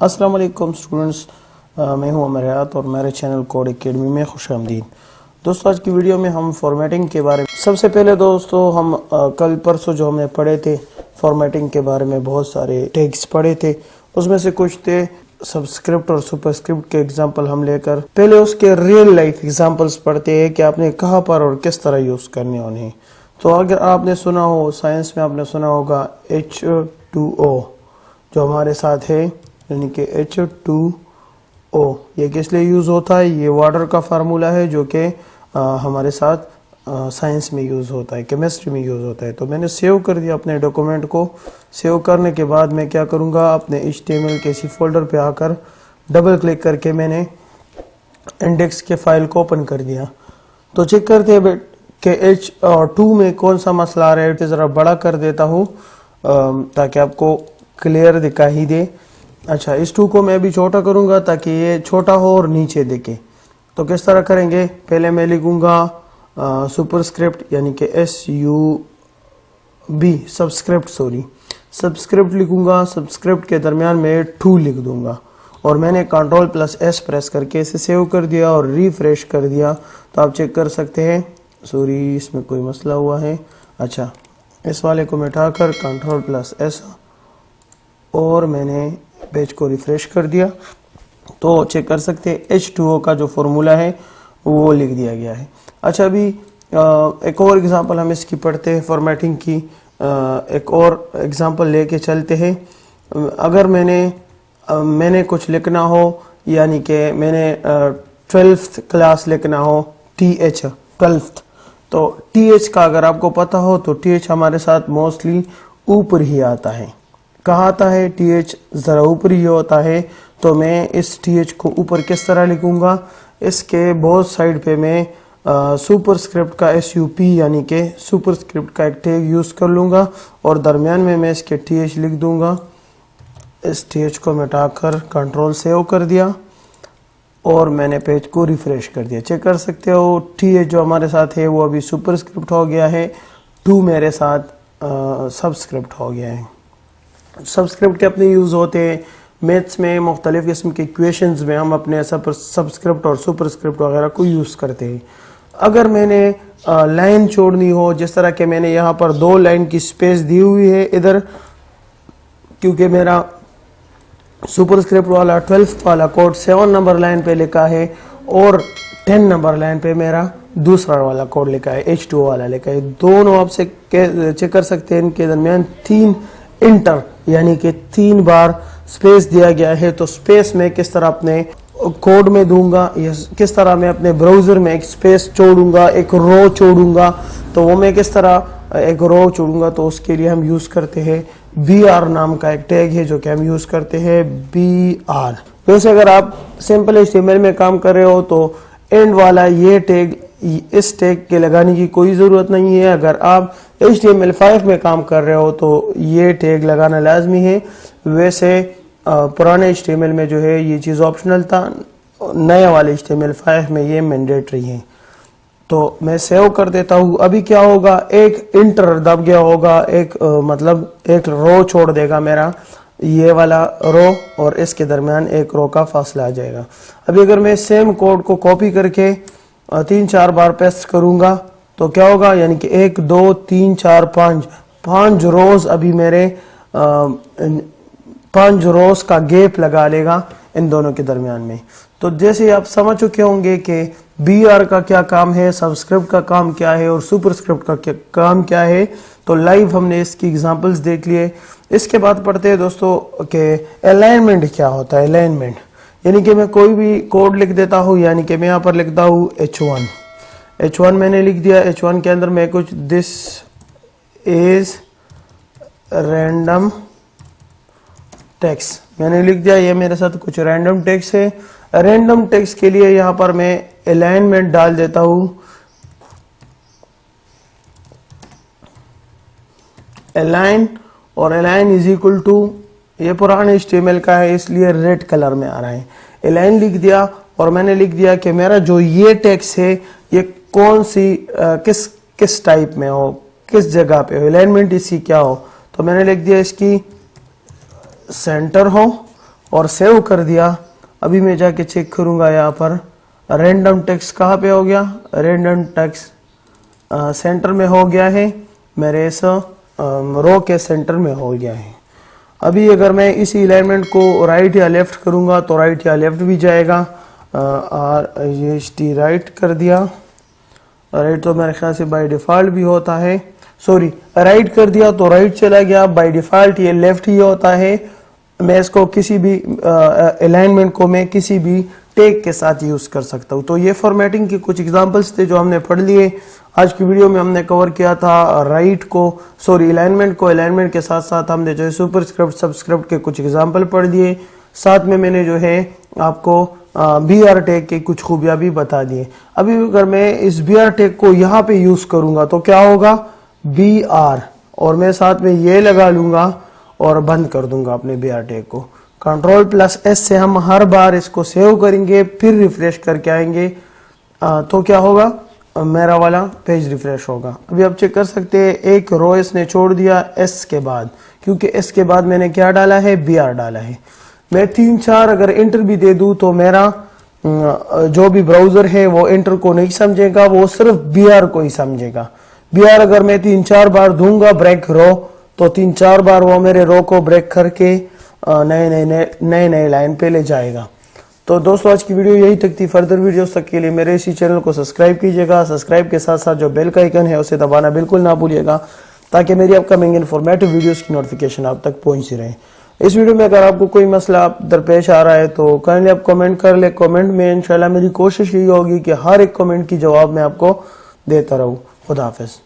अस्सलाम वालेकुम स्टूडेंट्स, मैं हूं अमर हयात और मेरे चैनल कोड एकेडमी में खुशामदीद। दोस्तों, आज की वीडियो में हम फॉर्मेटिंग के बारे में सबसे पहले दोस्तों हम कल परसों जो हमने पढ़े थे फॉर्मेटिंग के बारे में बहुत सारे टैग्स पढ़े थे। उसमें से कुछ थे सबस्क्रिप्ट और सुपरस्क्रिप्ट के एग्जाम्पल हम लेकर पहले उसके रियल लाइफ एग्जाम्पल्स पढ़ते हैं कि आपने कहाँ पर और किस तरह यूज करने उन्हें। तो अगर आपने सुना हो, साइंस में आपने सुना होगा H2O जो हमारे साथ है, यानी कि H2O ये किस लिए यूज होता है? ये वाटर का फार्मूला है जो कि हमारे साथ साइंस में यूज होता है, केमिस्ट्री में यूज होता है। तो मैंने सेव कर दिया अपने डॉक्यूमेंट को। सेव करने के बाद मैं क्या करूँगा, अपने HTML के इसी फोल्डर पे आकर डबल क्लिक करके मैंने इंडेक्स के फाइल को ओपन कर दिया। तो चेक करते हैं कि H2 में कौन सा मसला आ रहा है। जरा बड़ा कर देता हूँ ताकि आपको क्लियर दिखाई दे। अच्छा, इस 2 को मैं भी छोटा करूंगा ताकि ये छोटा हो और नीचे दिखे। तो किस तरह करेंगे, पहले मैं लिखूंगा सुपरस्क्रिप्ट यानी कि SUB सब्सक्रिप्ट लिखूंगा। सब्सक्रिप्ट के दरमियान में 2 लिख दूंगा और मैंने Ctrl+S प्रेस करके इसे सेव कर दिया और रिफ्रेश कर दिया। तो आप चेक कर सकते हैं, सॉरी इसमें कोई मसला हुआ है। अच्छा, इस वाले को मिटाकर Ctrl+S और मैंने पेज को रिफ्रेश कर दिया। तो चेक कर सकते हैं H2O का जो फॉर्मूला है वो लिख दिया गया है। अच्छा, अभी एक और एग्जांपल हम इसकी पढ़ते हैं फॉर्मेटिंग की। एक और एग्जांपल लेके चलते हैं। अगर मैंने कुछ लिखना हो, यानी कि मैंने 12th क्लास लिखना हो, TH 12th, तो TH का अगर आपको पता हो तो TH हमारे साथ मोस्टली ऊपर ही आता है। कहाँ आता है? TH जरा ऊपर ही होता है। तो मैं इस TH को ऊपर किस तरह लिखूंगा, इसके बहुत साइड पे मैं सुपरस्क्रिप्ट का SUP यानी कि सुपरस्क्रिप्ट का एक टैग यूज कर लूंगा और दरमियान में मैं इसके TH लिख दूंगा। इस TH को मिटाकर कंट्रोल सेव कर दिया और मैंने पेज को रिफ्रेश कर दिया। चेक कर सकते हो TH जो हमारे साथ है वो अभी सुपरस्क्रिप्ट हो गया है, 2 मेरे साथ सबस्क्रिप्ट हो गया है। सबस्क्रिप्ट के अपने यूज होते हैं मैथ्स में, मुख्तलिफ किस्म के इक्वेशंस में हम अपने सबस्क्रिप्ट और सुपरस्क्रिप्ट वगैरह को यूज करते हैं। अगर मैंने लाइन छोड़नी हो, जिस तरह के मैंने यहाँ पर 2 लाइन की स्पेस दी हुई है इधर, क्योंकि मेरा सुपरस्क्रिप्ट वाला 12th वाला कोड 7 नंबर लाइन पे लिखा है और 10 नंबर लाइन पे मेरा दूसरा वाला कोड लिखा है, H2O वाला लिखा है। दोनों आपसे चेक कर सकते हैं, इनके दरमियान 3 इंटर यानी कि 3 बार स्पेस दिया गया है। तो स्पेस में किस तरह अपने कोड में दूंगा, या किस तरह मैं अपने ब्राउजर में एक स्पेस छोड़ूंगा, एक रो छोड़ूंगा, तो वो मैं किस तरह एक रो छोड़ूंगा, तो उसके लिए हम यूज करते हैं BR नाम का एक टैग है जो कि हम यूज करते हैं BR। वैसे अगर आप सिंपल HTML में काम कर रहे हो तो एंड वाला ये टैग, इस टैग के लगाने की कोई ज़रूरत नहीं है। अगर आप HTML5 में काम कर रहे हो तो ये टैग लगाना लाजमी है। वैसे पुराने HTML में जो है ये चीज़ ऑप्शनल था, नए वाले HTML5 में ये मैंडेटरी है। तो मैं सेव कर देता हूँ। अभी क्या होगा, एक इंटर दब गया होगा, मतलब एक रो छोड़ देगा मेरा ये वाला रो और इसके दरमियान एक रो का फासला आ जाएगा। अभी अगर मैं सेम कोड को कॉपी करके 3-4 बार पेस्ट करूंगा तो क्या होगा, यानी कि 1 2 3 4 5 रोज अभी मेरे 5 रोज का गैप लगा लेगा इन दोनों के दरमियान में। तो जैसे आप समझ चुके होंगे कि BR का क्या काम है, सबस्क्रिप्ट का काम क्या है और सुपरस्क्रिप्ट का क्या काम क्या है। तो लाइव हमने इसकी एग्जांपल्स देख लिए। इसके बाद पढ़ते हैं दोस्तों कि अलाइनमेंट क्या होता है। अलाइनमेंट यानी कि मैं कोई भी कोड लिख देता हूँ, यानी कि मैं यहाँ पर लिखता हूँ H1 मैंने लिख दिया। H1 के अंदर मैं कुछ दिस इज रैंडम टेक्स्ट मैंने लिख दिया। ये मेरे साथ कुछ रैंडम टेक्स्ट है। रैंडम टेक्स्ट के लिए यहाँ पर मैं अलाइनमेंट डाल देता हूँ। अलाइन और अलाइन इज इक्वल टू, ये पुराने HTML का है इसलिए रेड कलर में आ रहा है। अलाइन लिख दिया और मैंने लिख दिया कि मेरा जो ये टेक्स्ट है ये कौन सी किस टाइप में हो, किस जगह पे हो, अलाइनमेंट इसकी क्या हो। तो मैंने लिख दिया इसकी सेंटर हो اور सेव कर दिया। अभी मैं जाके चेक करूंगा यहाँ पर रैंडम टेक्स्ट कहाँ पे हो गया, रैंडम टेक्स्ट सेंटर में हो गया है, मेरे इस रो के सेंटर में हो गया है। अभी अगर मैं इसी अलाइनमेंट को राइट या लेफ्ट करूंगा तो राइट या लेफ्ट भी जाएगा। ये राइट कर दिया, राइट तो मेरे ख्याल से बाय डिफॉल्ट भी होता है, सॉरी राइट कर दिया तो राइट चला गया, बाय डिफॉल्ट ये लेफ्ट ही होता है। मैं इसको किसी भी अलाइनमेंट को मैं किसी भी टैग के साथ यूज कर सकता हूँ। तो ये फॉर्मेटिंग के कुछ एग्जांपल्स थे जो हमने पढ़ लिए। आज की वीडियो में हमने कवर किया था राइट को, सॉरी अलाइनमेंट को, अलाइनमेंट के साथ साथ हमने जो है सुपरस्क्रिप्ट सबस्क्रिप्ट के कुछ एग्जांपल पढ़ दिए, साथ में मैंने जो है आपको BR टैग की कुछ खूबियां भी बता दिए। अभी अगर मैं इस BR टैग को यहाँ पे यूज करूंगा तो क्या होगा, BR, और मैं साथ में ये लगा लूंगा और बंद कर दूंगा अपने BR टैग को। Ctrl+S से हम हर बार इसको सेव करेंगे, फिर रिफ्रेश करके आएंगे तो क्या होगा, मेरा वाला पेज रिफ्रेश होगा। अभी आप चेक कर सकते हैं एक रो इसने छोड़ दिया S के बाद, क्योंकि S के बाद मैंने क्या डाला है, BR डाला है। मैं 3-4 अगर एंटर भी दे दूं तो मेरा जो भी ब्राउजर है वो एंटर को नहीं समझेगा, वो सिर्फ BR को ही समझेगा। BR अगर मैं 3-4 बार दूंगा ब्रेक रो तो 3-4 बार वो मेरे रो को ब्रेक करके नए लाइन पे ले जाएगा। तो दोस्तों आज की वीडियो यही तक थी। फर्दर वीडियोस तक के लिए मेरे इसी चैनल को सब्सक्राइब कीजिएगा। सब्सक्राइब के साथ साथ जो बेल का आइकन है उसे दबाना बिल्कुल ना भूलिएगा, ताकि मेरी अपकमिंग इन्फॉर्मेटिव वीडियोस की नोटिफिकेशन आप तक पहुंचती रहे। इस वीडियो में अगर आपको कोई मसला दरपेश आ रहा है तो काइंडली आप कमेंट कर ले। कमेंट में इंशाल्लाह मेरी कोशिश यही होगी कि हर एक कमेंट की जवाब मैं आपको देता रहूं। खुदा हाफिज।